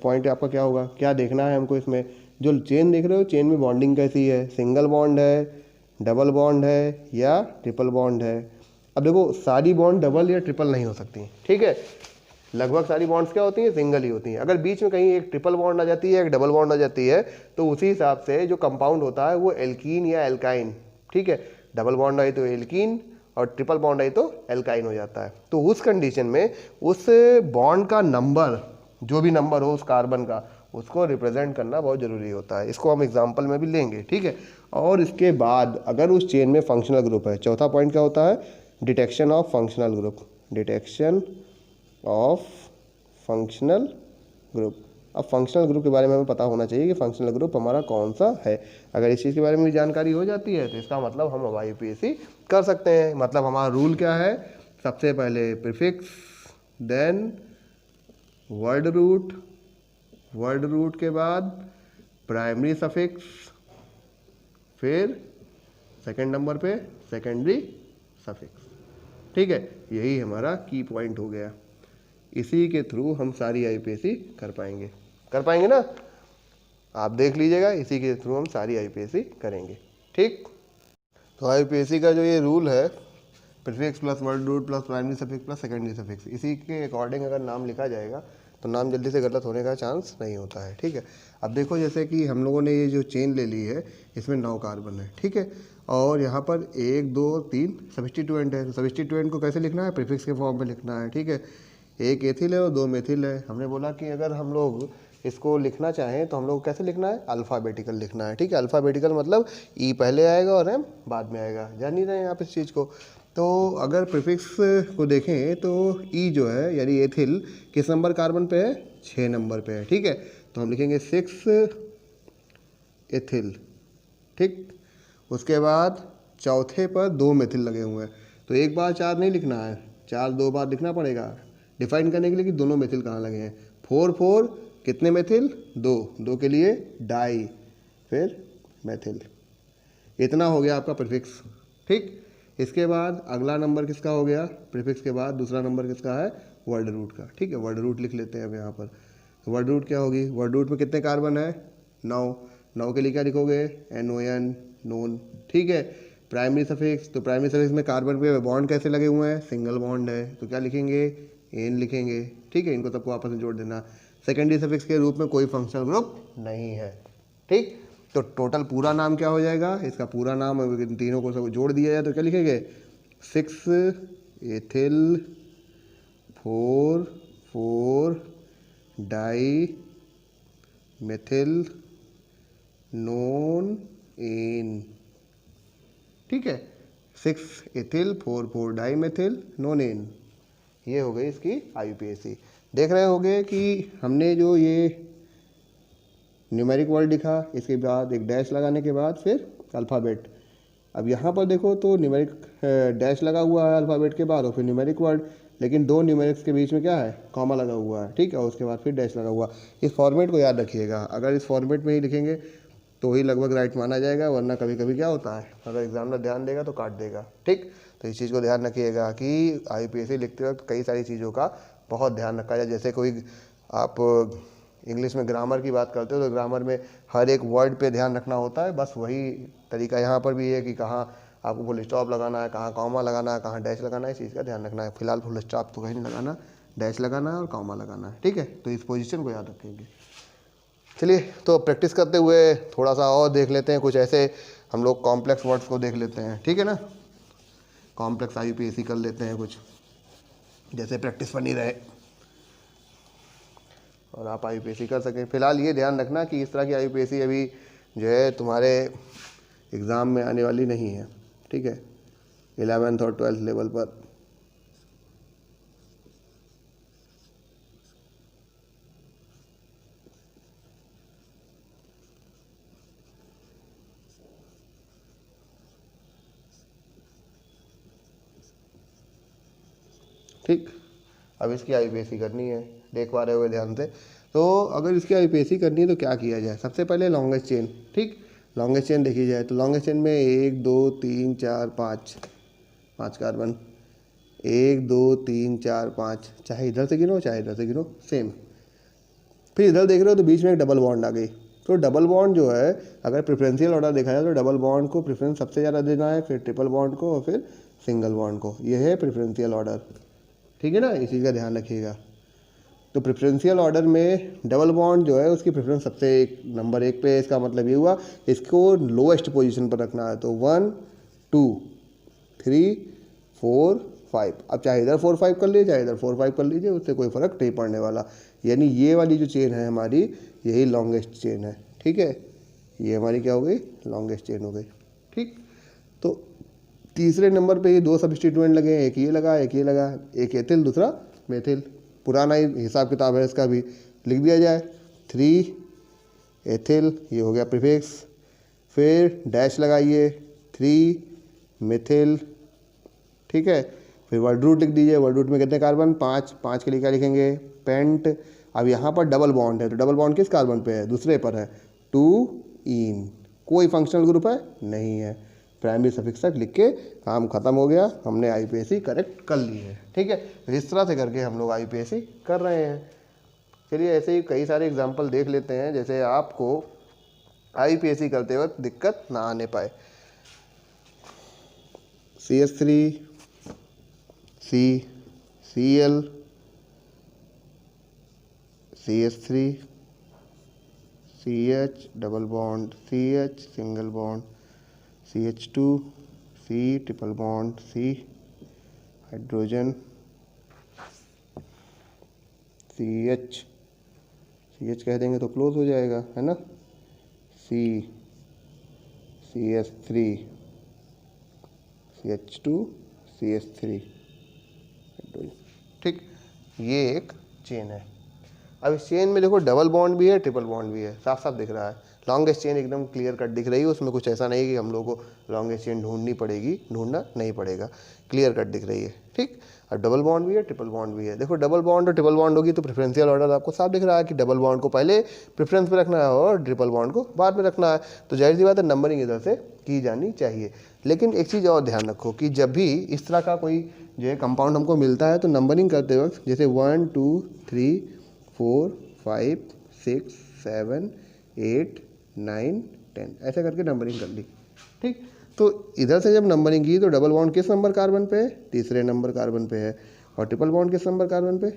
Speaker 1: पॉइंट आपका क्या होगा, क्या देखना है हमको इसमें, जो चेन देख रहे हो चेन में बॉन्डिंग कैसी है, सिंगल बॉन्ड है, डबल बॉन्ड है या ट्रिपल बॉन्ड है। अब देखो सारी बॉन्ड डबल या ट्रिपल नहीं हो सकती, ठीक है, लगभग सारी बॉन्ड्स क्या होती हैं, सिंगल ही होती हैं। अगर बीच में कहीं एक ट्रिपल बॉन्ड आ जाती है, एक डबल बॉन्ड आ जाती है, तो उसी हिसाब से जो कंपाउंड होता है वो एल्कीन या एल्काइन, ठीक है, डबल बॉन्ड आई तो एल्कीन और ट्रिपल बॉन्ड आई तो एल्काइन हो जाता है। तो उस कंडीशन में उस बॉन्ड का नंबर, जो भी नंबर हो उस कार्बन का, उसको रिप्रेजेंट करना बहुत ज़रूरी होता है। इसको हम एग्जाम्पल में भी लेंगे, ठीक है। और इसके बाद अगर उस चेन में फंक्शनल ग्रुप है, चौथा पॉइंट क्या होता है, detection of functional group, detection of functional group. अब फंक्शनल ग्रुप के बारे में हमें पता होना चाहिए कि फंक्शनल ग्रुप हमारा कौन सा है। अगर इस चीज़ के बारे में भी जानकारी हो जाती है तो इसका मतलब हम अब यूपीएससी कर सकते हैं। मतलब हमारा रूल क्या है, सबसे पहले prefix, then word root, word root के बाद प्राइमरी सफिक्स, फिर सेकंड नंबर पे सेकेंडरी सफिक्स, ठीक है। यही हमारा की पॉइंट हो गया। इसी के थ्रू हम सारी आईपीएससी कर पाएंगे ना, आप देख लीजिएगा, इसी के थ्रू हम सारी आईपीएससी करेंगे, ठीक। तो आईपीएससी का जो ये रूल है, prefix plus word root plus primary suffix plus secondary suffix, इसी के अकॉर्डिंग अगर नाम लिखा जाएगा तो नाम जल्दी से गलत होने का चांस नहीं होता है, ठीक है। अब देखो जैसे कि हम लोगों ने ये जो चेन ले ली है, इसमें 9 कार्बन है, ठीक है, और यहाँ पर 1 2 3 सब्स्टिट्यूएंट है। तो सब्स्टिट्यूएंट को कैसे लिखना है, प्रीफिक्स के फॉर्म में लिखना है, ठीक है। एक एथिल है और 2 मेथिल है। हमने बोला कि अगर हम लोग इसको लिखना चाहें तो हम लोग कैसे लिखना है, अल्फ़ाबेटिकल लिखना है, ठीक है। अल्फ़ाबेटिकल मतलब ई पहले आएगा और एम बाद में आएगा, जान नहीं रहे हैं आप इस चीज़ को। तो अगर प्रीफिक्स को देखें तो ई जो है यानी एथिल किस नंबर कार्बन पे है, 6 नंबर पे है, ठीक है। तो हम लिखेंगे 6 एथिल, ठीक। उसके बाद चौथे पर 2 मेथिल लगे हुए हैं, तो एक बार 4 नहीं लिखना है, 4 2 बार लिखना पड़ेगा डिफाइन करने के लिए कि दोनों मेथिल कहाँ लगे हैं। 4 4 कितने मेथिल, 2 2 के लिए डाई, फिर मेथिल। इतना हो गया आपका प्रीफिक्स, ठीक। इसके बाद अगला नंबर किसका हो गया, प्रीफिक्स के बाद दूसरा नंबर किसका है, वर्ड रूट का, ठीक है। वर्ड रूट लिख लेते हैं अब यहाँ पर। तो वर्ड रूट क्या होगी, वर्ड रूट में कितने कार्बन है, 9, 9 के लिए क्या लिखोगे, NON, नोन, ठीक है। प्राइमरी सफिक्स, तो प्राइमरी सफिक्स में कार्बन पे बॉन्ड कैसे लगे हुए हैं, सिंगल बॉन्ड है, तो क्या लिखेंगे, एन लिखेंगे, ठीक है। इनको सबको आपस में जोड़ देना। सेकेंडरी सफिक्स के रूप में कोई फंक्शनल ग्रुप नहीं है, ठीक। तो टोटल पूरा नाम क्या हो जाएगा, इसका पूरा नाम इन तीनों को सब जोड़ दिया जाए तो क्या लिखेंगे, 6 ethyl 4 4 dimethyl nonane, ठीक है। 6 ethyl 4 4 dimethyl nonane, ये हो गई इसकी आईयूपीएसी। देख रहे होंगे कि हमने जो ये न्यूमेरिक वर्ड लिखा, इसके बाद एक डैश लगाने के बाद फिर अल्फ़ाबेट। अब यहाँ पर देखो तो न्यूमेरिक डैश लगा हुआ है अल्फ़ाबेट के बाद और फिर न्यूमेरिक वर्ड, लेकिन 2 न्यूमेरिक्स के बीच में क्या है, कॉमा लगा हुआ है, ठीक है, और उसके बाद फिर डैश लगा हुआ। इस फॉर्मेट को याद रखिएगा, अगर इस फॉर्मेट में ही लिखेंगे तो ही लगभग राइट माना जाएगा, वरना कभी कभी क्या होता है, अगर एग्जामिनर ध्यान देगा तो काट देगा, ठीक। तो इस चीज़ को ध्यान रखिएगा कि आईयूपीएसी लिखते वक्त कई सारी चीज़ों का बहुत ध्यान रखा जाए। जैसे कोई आप इंग्लिश में ग्रामर की बात करते हो तो ग्रामर में हर एक वर्ड पे ध्यान रखना होता है, बस वही तरीका यहाँ पर भी है कि कहाँ आपको फुल स्टॉप लगाना है, कहाँ कॉमा लगाना है, कहाँ डैश लगाना है, इस चीज़ का ध्यान रखना है। फिलहाल फुल स्टॉप तो कहीं नहीं लगाना, डैश लगाना है और कॉमा लगाना है, ठीक है। तो इस पोजीशन को याद रखेंगे। चलिए तो प्रैक्टिस करते हुए थोड़ा सा और देख लेते हैं, कुछ ऐसे हम लोग कॉम्प्लेक्स वर्ड्स को देख लेते हैं, ठीक है ना। कॉम्प्लेक्स IUPAC कर लेते हैं कुछ, जैसे प्रैक्टिस बनी रहे और आप IUPAC कर सकें। फ़िलहाल ये ध्यान रखना कि इस तरह की IUPAC अभी जो है तुम्हारे एग्ज़ाम में आने वाली नहीं है, ठीक है, 11th और 12th लेवल पर। ठीक, अब इसकी IUPAC करनी है, देख पा रहे होगे ध्यान से। तो अगर इसकी IUPAC करनी है तो क्या किया जाए, सबसे पहले लॉन्गेस्ट चेन, ठीक, लॉन्गेस्ट चेन देखी जाए तो लॉन्गेस्ट चेन में 1 2 3 4 5 कार्बन, 1 2 3 4 5, चाहे इधर से गिनो चाहे इधर से गिनो सेम। फिर इधर देख रहे हो तो बीच में एक डबल बॉन्ड आ गई। तो डबल बॉन्ड जो है, अगर प्रेफरेंशियल ऑर्डर देखा जाए तो डबल बॉन्ड को प्रेफरेंस सबसे ज़्यादा देना है, फिर ट्रिपल बॉन्ड को और फिर सिंगल बॉन्ड को। यह है प्रेफरेंशियल ऑर्डर, ठीक है ना, इस चीज़ का ध्यान रखिएगा। तो प्रेफरेंशियल ऑर्डर में डबल बॉन्ड जो है उसकी प्रेफरेंस सबसे नंबर 1 पे है। इसका मतलब ये हुआ इसको लोएस्ट पोजीशन पर रखना है। तो 1 2 3 4 5, अब चाहे इधर 4 5 कर लीजिए चाहे इधर 4 5 कर लीजिए, उससे कोई फ़र्क नहीं पड़ने वाला। यानी ये वाली जो चेन है हमारी, यही लॉन्गेस्ट चेन है, ठीक है, ये हमारी क्या हो गई, लॉन्गेस्ट चेन हो गई। ठीक, तो तीसरे नंबर पे ये 2 सब्स्टिट्यूएंट लगे हैं, एक ये लगा एक ये लगा, एक एथिल दूसरा मेथिल। पुराना ही हिसाब किताब है इसका भी, लिख दिया जाए 3 एथिल, ये हो गया प्रीफिक्स, फिर डैश लगाइए 3 मिथिल, ठीक है, फिर वर्ड रूट लिख दीजिए। वर्ड रूट में कितने कार्बन, 5, 5 के लिए क्या लिखेंगे, पेंट। अब यहाँ पर डबल बॉन्ड है तो डबल बॉन्ड किस कार्बन पे है, दूसरे पर है, 2 इन। कोई फंक्शनल ग्रुप है नहीं है, प्राइमरी सफिक्स तक लिख के काम खत्म हो गया, हमने IUPAC करेक्ट कर ली है, ठीक है। तो इस तरह से करके हम लोग IUPAC कर रहे हैं। चलिए ऐसे ही कई सारे एग्जाम्पल देख लेते हैं, जैसे आपको IUPAC करते वक्त दिक्कत ना आने पाए। CH3 CCl CH3 CH double bond CH single bond, CH2 C triple bond C hydrogen, CH कह देंगे तो क्लोज हो जाएगा, है ना, CH3 CH2 CH3 हाइड्रोजन। ठीक, ये एक चेन है। अब इस चेन में देखो डबल बॉन्ड भी है ट्रिपल बॉन्ड भी है, साफ साफ दिख रहा है। लॉन्गेस्ट चेन एकदम क्लियर कट दिख रही है, उसमें कुछ ऐसा नहीं कि हम लोग को लॉन्गेस्ट चेन ढूंढनी पड़ेगी, ढूंढना नहीं पड़ेगा, क्लियर कट दिख रही है। ठीक, अब डबल बॉन्ड भी है ट्रिपल बॉन्ड भी है। देखो डबल बॉन्ड और ट्रिपल बॉन्ड होगी तो प्रेफरेंशियल ऑर्डर आपको साफ दिख रहा है कि डबल बॉन्ड को पहले प्रेफरेंस पे रखना है और ट्रिपल बॉन्ड को बाद में रखना है। तो जाहिर सी बात है नंबरिंग इधर से की जानी चाहिए। लेकिन एक चीज़ और ध्यान रखो कि जब भी इस तरह का कोई जो है कंपाउंड हमको मिलता है तो नंबरिंग करते वक्त जैसे 1 2 3 4 5 6 7 8 9 10 ऐसे करके नंबरिंग कर ली। ठीक, तो इधर से जब नंबरिंग की तो डबल बॉन्ड किस नंबर कार्बन पे है, तीसरे नंबर कार्बन पे है, और ट्रिपल बॉन्ड किस नंबर कार्बन पे,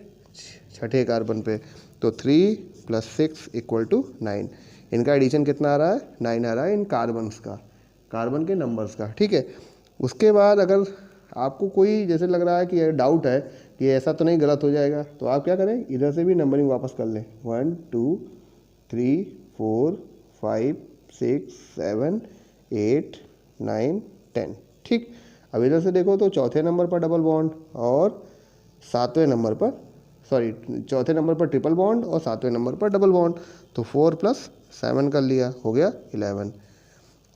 Speaker 1: छठे कार्बन पे। तो 3 + 6 = 9। इनका एडिशन कितना आ रहा है, 9 आ रहा है इन कार्बन्स का, कार्बन के नंबर्स का। ठीक है, उसके बाद अगर आपको कोई जैसे लग रहा है कि डाउट है कि ऐसा तो नहीं गलत हो जाएगा, तो आप क्या करें, इधर से भी नंबरिंग वापस कर लें, 1 2 3 4 5 6 7 8 9 10। ठीक, अब इधर से देखो तो चौथे नंबर पर डबल बॉन्ड और सातवें नंबर पर, सॉरी चौथे नंबर पर ट्रिपल बॉन्ड और सातवें नंबर पर डबल बॉन्ड। तो 4 + 7 कर लिया, हो गया 11।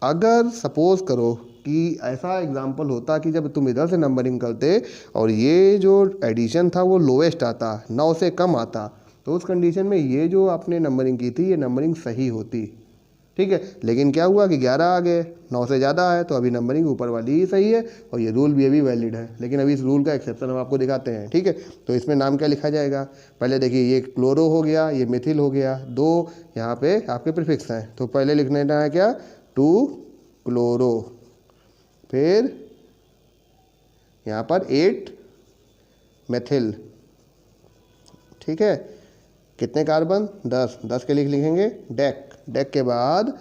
Speaker 1: अगर सपोज करो कि ऐसा एग्जाम्पल होता कि जब तुम इधर से नंबरिंग करते और ये जो एडिशन था वो लोएस्ट आता, 9 से कम आता, तो उस कंडीशन में ये जो आपने नंबरिंग की थी ये नंबरिंग सही होती। ठीक है, लेकिन क्या हुआ कि 11 आ गए, 9 से ज़्यादा है, तो अभी नंबरिंग ऊपर वाली ही सही है और ये रूल भी अभी वैलिड है। लेकिन अभी इस रूल का एक्सेप्शन हम आपको दिखाते हैं। ठीक है, तो इसमें नाम क्या लिखा जाएगा, पहले देखिए ये क्लोरो हो गया, ये मिथिल हो गया, 2 यहाँ पे आपके प्रीफिक्स हैं, तो पहले लिखने है क्या, 2 क्लोरो, फिर यहाँ पर 8 मेथिल। ठीक है, कितने कार्बन, 10, 10 के लिए लिखेंगे डेक, डेक के बाद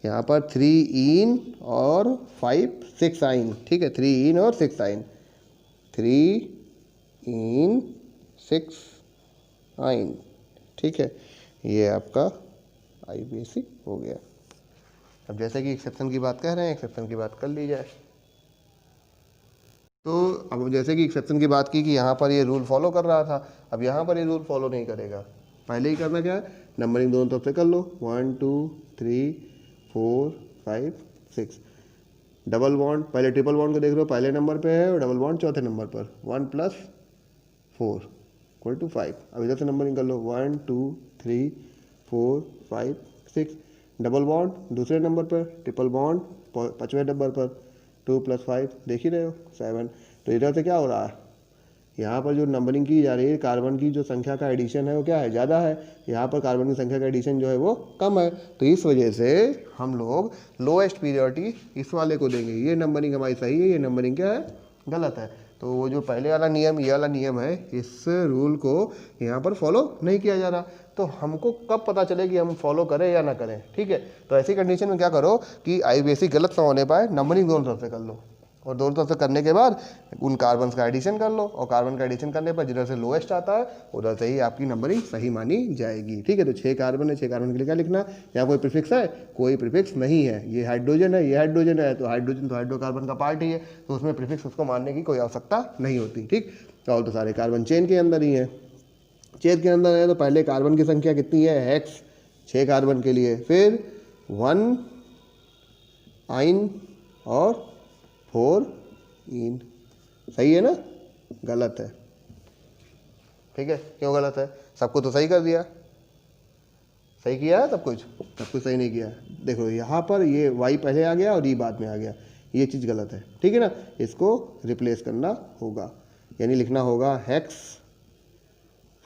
Speaker 1: यहाँ पर 3 इन और 5 6 आइन, ठीक है, 3 इन और 6 आइन, 3 इन 6 आइन, ठीक है, ये आपका IUPAC हो गया। अब जैसे कि एक्सेप्शन की बात कह रहे हैं, एक्सेप्शन की बात कर ली जाए। तो अब जैसे कि एक्सेप्शन की बात की कि यहाँ पर ये रूल फॉलो कर रहा था, अब यहाँ पर ये रूल फॉलो नहीं करेगा। पहले ही करना क्या है, नंबरिंग दोनों तरफ से कर लो, 1 2 3 4 5 6, डबल बॉन्ड पहले ट्रिपल बॉन्ड को देख लो, पहले नंबर पे है और डबल बॉन्ड चौथे नंबर पर, 1 + 4 = 5। अब इधर से नंबरिंग कर लो, 1 2 3 4 5 6, डबल बॉन्ड दूसरे नंबर पर, ट्रिपल बॉन्ड पाँचवें नंबर पर, 2 + 5 देख ही रहे हो 7। तो इधर से क्या हो रहा है, यहाँ पर जो नंबरिंग की जा रही है, कार्बन की जो संख्या का एडिशन है वो क्या है, ज़्यादा है, यहाँ पर कार्बन की संख्या का एडिशन जो है वो कम है। तो इस वजह से हम लोग लोएस्ट पीरियोडिटी इस वाले को देंगे। ये नंबरिंग हमारी सही है, ये नंबरिंग क्या है, गलत है। तो वो जो पहले वाला नियम, ये वाला नियम है, इस रूल को यहाँ पर फॉलो नहीं किया जा रहा। तो हमको कब पता चले कि हम फॉलो करें या ना करें, ठीक है। तो ऐसी कंडीशन में क्या करो कि IUPAC गलत ना होने पाए, नंबरिंग दोनों तरफ से कर लो, और दोनों तरफ से करने के बाद उन कार्बन का एडिशन कर लो, और कार्बन का एडिशन करने पर जिधर से लोएस्ट आता है उधर से ही आपकी नंबरिंग सही मानी जाएगी, ठीक है। तो 6 कार्बन है, 6 कार्बन के लिए क्या लिखना, यहाँ कोई प्रीफिक्स है, कोई प्रीफिक्स नहीं है, ये हाइड्रोजन है, ये हाइड्रोजन है, तो हाइड्रोजन तो हाइड्रोकार्बन का पार्ट ही है, तो उसमें प्रीफिक्स उसको मानने की कोई आवश्यकता नहीं होती, ठीक। और तो सारे कार्बन चेन के अंदर ही है, चेन के अंदर है, तो पहले कार्बन की संख्या कितनी है, हेक्स, 6 कार्बन के लिए, फिर 1 आइन और 4 इन, सही है ना, गलत है, ठीक है। क्यों गलत है, सबको तो सही कर दिया, सही किया है सब कुछ सही नहीं किया। देखो यहाँ पर ये y पहले आ गया और ये बाद में आ गया, ये चीज़ गलत है, ठीक है ना। इसको रिप्लेस करना होगा, यानी लिखना होगा हेक्स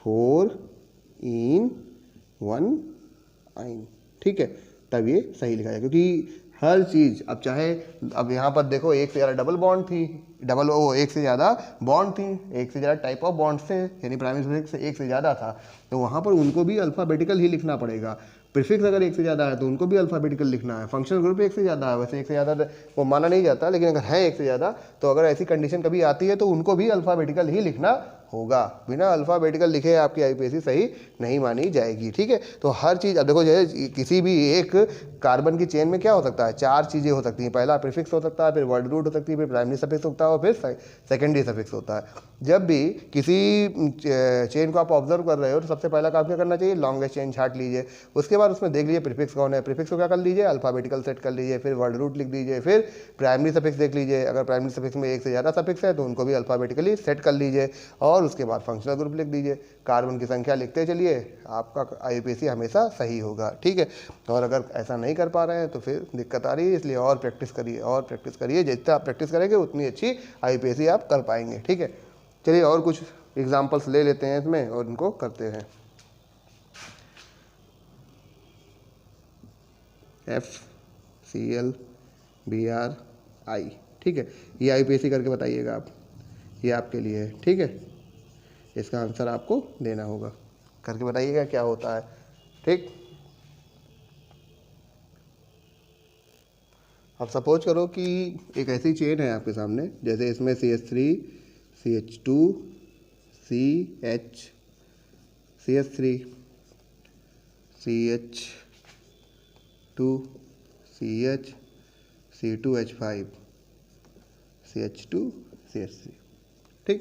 Speaker 1: 4 इन 1 आइन, ठीक है, तब ये सही लिखा जाए। क्योंकि हर चीज़, अब चाहे, अब यहाँ पर देखो एक से ज़्यादा डबल बॉन्ड थी, एक से ज़्यादा बॉन्ड थी, एक से ज़्यादा टाइप ऑफ बॉन्ड्स थे, यानी प्राइमरी प्रीफिक्स एक से ज़्यादा था, तो वहाँ पर उनको भी अल्फ़ाबेटिकल ही लिखना पड़ेगा। प्रीफिक्स अगर एक से ज़्यादा है तो उनको भी अल्फ़ाबेटिकल लिखना है। फंक्शनल ग्रुप एक से ज़्यादा है, वैसे एक से ज़्यादा वो माना नहीं जाता, लेकिन अगर है एक से ज़्यादा तो अगर ऐसी कंडीशन कभी आती है तो उनको भी अल्फ़ाबेटिकल ही लिखना होगा। बिना अल्फ़ाबेटिकल लिखे आपकी IUPAC सही नहीं मानी जाएगी, ठीक है। तो हर चीज़, अब देखो जैसे किसी भी एक कार्बन की चेन में क्या हो सकता है, 4 चीज़ें हो सकती हैं, पहला प्रीफिक्स हो सकता है, फिर वर्ड रूट हो सकती है, फिर प्राइमरी सफिक्स होता है और फिर सेकेंडरी सफिक्स होता है। जब भी किसी चेन को आप ऑब्जर्व कर रहे हो तो सबसे पहला काम क्या करना चाहिए, लॉन्गेस्ट चेन छाट लीजिए, उसके बाद उसमें देख लीजिए प्रीफिक्स कौन है, प्रीफिक्स को क्या कर लीजिए, अल्फ़ाबेटिकल सेट कर लीजिए, फिर वर्ड रूट लिख दीजिए, फिर प्राइमरी सफिक्स देख लीजिए, अगर प्राइमरी सफिक्स में एक से ज़्यादा सफिक्स है तो उनको भी अल्फ़ाबेटिकली सेट कर लीजिए, और उसके बाद फंक्शनल ग्रुप लिख दीजिए, कार्बन की संख्या लिखते चलिए, आपका IUPAC हमेशा सही होगा, ठीक है। और अगर ऐसा नहीं कर पा रहे हैं तो फिर दिक्कत आ रही है, इसलिए और प्रैक्टिस करिए, और प्रैक्टिस करिए, जितना आप प्रैक्टिस करेंगे उतनी अच्छी IUPAC आप कर पाएंगे, ठीक है। चलिए और कुछ एग्जाम्पल्स ले लेते हैं इसमें और इनको करते हैं। FCl BrI, ठीक है, ये IUPAC करके बताइएगा आप, ये आपके लिए है, ठीक है। इसका आंसर आपको देना होगा, करके बताइएगा क्या होता है, ठीक। अब सपोज करो कि एक ऐसी चेन है आपके सामने, जैसे इसमें CH3 CH2 CH CH3 CH2 CH C2H5 CH2 CH3, ठीक।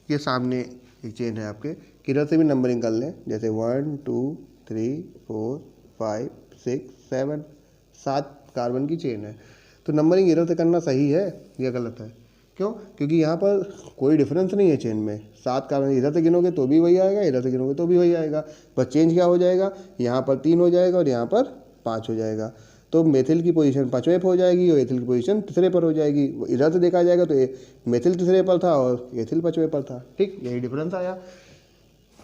Speaker 1: ये सामने एक चेन है आपके, किधर से भी नंबरिंग कर लें, जैसे 1 2 3 4 5 6 7, 7 कार्बन की चेन है, तो नंबरिंग इधर से करना सही है या गलत है, क्यों, क्योंकि यहाँ पर कोई डिफरेंस नहीं है चेन में, 7 कार्बन इधर से गिनोगे तो भी वही आएगा, इधर से गिनोगे तो भी वही आएगा, बस चेंज क्या हो जाएगा, यहाँ पर 3 हो जाएगा और यहाँ पर 5 हो जाएगा, तो मेथिल की पोजीशन 5वें पर हो जाएगी और एथिल की पोजीशन 3रे पर हो जाएगी। इधर से देखा जाएगा तो मेथिल 3रे पर था और एथिल 5वें पर था, ठीक, यही डिफरेंस आया।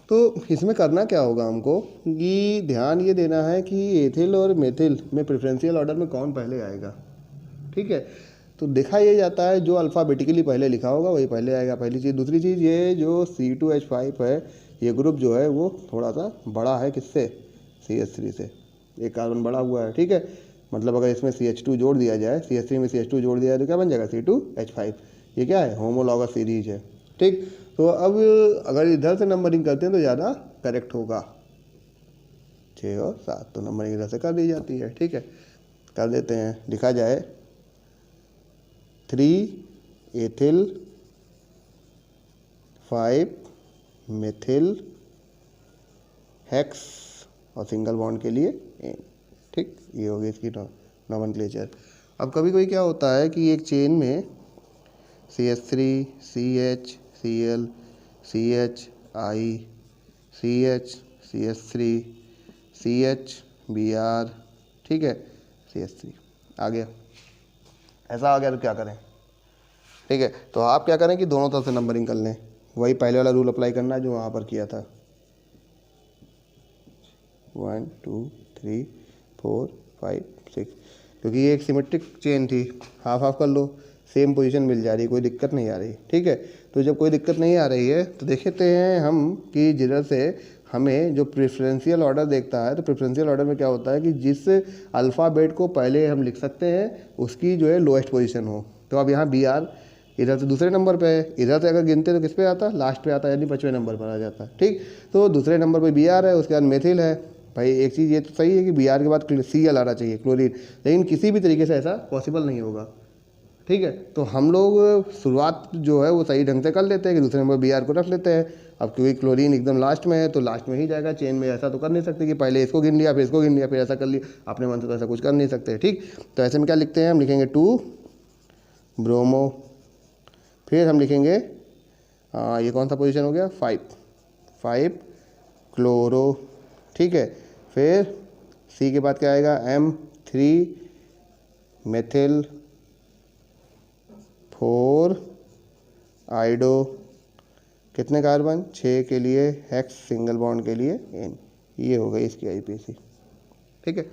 Speaker 1: तो इसमें करना क्या होगा हमको कि ध्यान ये देना है कि एथिल और मेथिल में प्रेफरेंशियल ऑर्डर में कौन पहले आएगा, ठीक है। तो देखा ये जाता है जो अल्फ़ाबेटिकली पहले लिखा होगा वही पहले आएगा, पहली चीज़। दूसरी चीज़, ये जो C2H5 है ये ग्रुप जो है वो थोड़ा सा बड़ा है किससे, CH3 से, एक कार्बन बड़ा हुआ है, ठीक है। मतलब अगर इसमें CH2 जोड़ दिया जाए, CH3 में CH2 जोड़ दिया जाए तो क्या बन जाएगा, C2H5। ये क्या है, होमोलॉगस सीरीज है, ठीक। तो अब अगर इधर से नंबरिंग करते हैं तो ज़्यादा करेक्ट होगा, 6 और 7, तो नंबरिंग इधर से कर दी जाती है, ठीक है। कर देते हैं, लिखा जाए 3 एथिल 5 मेथिल हेक्स और सिंगल बॉन्ड के लिए एन, ठीक। ये होगी इसकी नॉमेनक्लेचर। अब कभी कभी क्या होता है कि एक चेन में CH3 CH Cl CH I CH CH3 CH Br, ठीक है, CH3 आ गया। ऐसा आ गया तो क्या करें, ठीक है। तो आप क्या करें कि दोनों तरफ से नंबरिंग कर लें, वही पहले वाला रूल अप्लाई करना है जो वहाँ पर किया था, 1 2 3 4 5 6, क्योंकि ये एक सिमेट्रिक चेन थी, हाफ हाफ कर लो, सेम पोजीशन मिल जा रही, कोई दिक्कत नहीं आ रही, ठीक है। तो जब कोई दिक्कत नहीं आ रही है तो देखते हैं हम कि जिधर से हमें जो प्रेफरेंशियल ऑर्डर देखता है, तो प्रेफरेंशियल ऑर्डर में क्या होता है कि जिस अल्फ़ाबेट को पहले हम लिख सकते हैं उसकी जो है लोएस्ट पोजीशन हो। तो अब यहाँ Br इधर से दूसरे नंबर पे है, इधर से अगर गिनते तो किस पे आता, लास्ट पे आता, यानी 5वें नंबर पर आ जाता है, ठीक। तो दूसरे नंबर पे Br है, उसके बाद मेथिल है। भाई एक चीज़ ये तो सही है कि Br के बाद Cl आना चाहिए, क्लोरीन, लेकिन किसी भी तरीके से ऐसा पॉसिबल नहीं होगा, ठीक है। तो हम लोग शुरुआत जो है वो सही ढंग से कर लेते हैं कि दूसरे नंबर Br को रख लेते हैं। अब क्योंकि क्लोरीन एकदम लास्ट में है तो लास्ट में ही जाएगा चेन में, ऐसा तो कर नहीं सकते कि पहले इसको गिन लिया फिर इसको गिन लिया फिर ऐसा कर लिया, अपने मन से तो ऐसा कुछ कर नहीं सकते, ठीक। तो ऐसे में क्या लिखते हैं, हम लिखेंगे 2 ब्रोमो, फिर हम लिखेंगे ये कौन सा पोजीशन हो गया, 5 क्लोरो, ठीक है। फिर C के बाद क्या आएगा, M3 मेथिल 4 आइडो, कितने कार्बन, 6 के लिए हेक्स, सिंगल बॉन्ड के लिए N। ये हो गई इसकी IUPAC, ठीक है।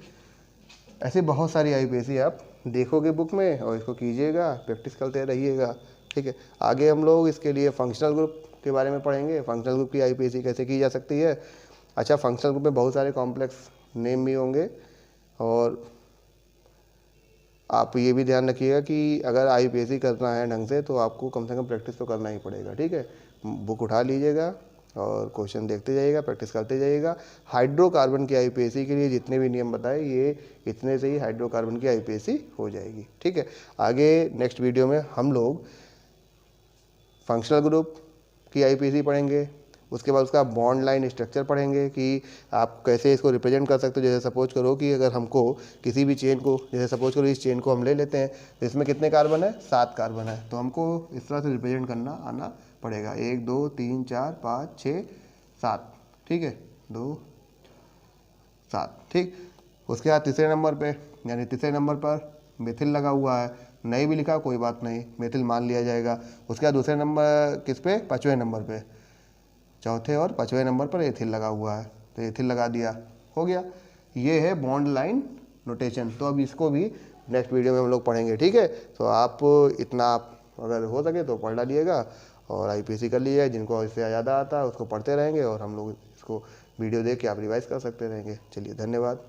Speaker 1: ऐसे बहुत सारी IUPAC आप देखोगे बुक में और इसको कीजिएगा, प्रैक्टिस करते रहिएगा, ठीक है। आगे हम लोग इसके लिए फंक्शनल ग्रुप के बारे में पढ़ेंगे, फंक्शनल ग्रुप की IUPAC कैसे की जा सकती है। अच्छा, फंक्शनल ग्रुप में बहुत सारे कॉम्प्लेक्स नेम भी होंगे, और आप ये भी ध्यान रखिएगा कि अगर IUPAC करना है ढंग से तो आपको कम से कम प्रैक्टिस तो करना ही पड़ेगा, ठीक है। बुक उठा लीजिएगा और क्वेश्चन देखते जाइएगा, प्रैक्टिस करते जाइएगा। हाइड्रोकार्बन की IUPAC के लिए जितने भी नियम बताए, ये इतने से ही हाइड्रोकार्बन की IUPAC हो जाएगी, ठीक है। आगे नेक्स्ट वीडियो में हम लोग फंक्शनल ग्रुप की IUPAC पढ़ेंगे, उसके बाद उसका बॉन्ड लाइन स्ट्रक्चर पढ़ेंगे कि आप कैसे इसको रिप्रेजेंट कर सकते हो। जैसे सपोज करो कि अगर हमको किसी भी चेन को, जैसे सपोज करो इस चेन को हम ले लेते हैं, तो इसमें कितने कार्बन है, 7 कार्बन है, तो हमको इस तरह से रिप्रेजेंट करना आना पड़ेगा, 1 2 3 4 5 6 7, ठीक है, 2 7, ठीक। उसके बाद तीसरे नंबर पे, यानी तीसरे नंबर पर मेथिल लगा हुआ है, नहीं भी लिखा कोई बात नहीं, मेथिल मान लिया जाएगा। उसके बाद दूसरे नंबर किस पे, 5वें नंबर पे, चौथे और 5वें नंबर पर एथिल लगा हुआ है, तो एथिल लगा दिया, हो गया। ये है बॉन्ड लाइन नोटेशन। तो अब इसको भी नेक्स्ट वीडियो में हम लोग पढ़ेंगे, ठीक है। तो आप इतना आप अगर हो सके तो पढ़ डालिएगा और IUPAC कर लीजिएगा। जिनको इससे ज़्यादा आता है उसको पढ़ते रहेंगे और हम लोग इसको वीडियो देख के आप रिवाइज कर सकते रहेंगे। चलिए, धन्यवाद।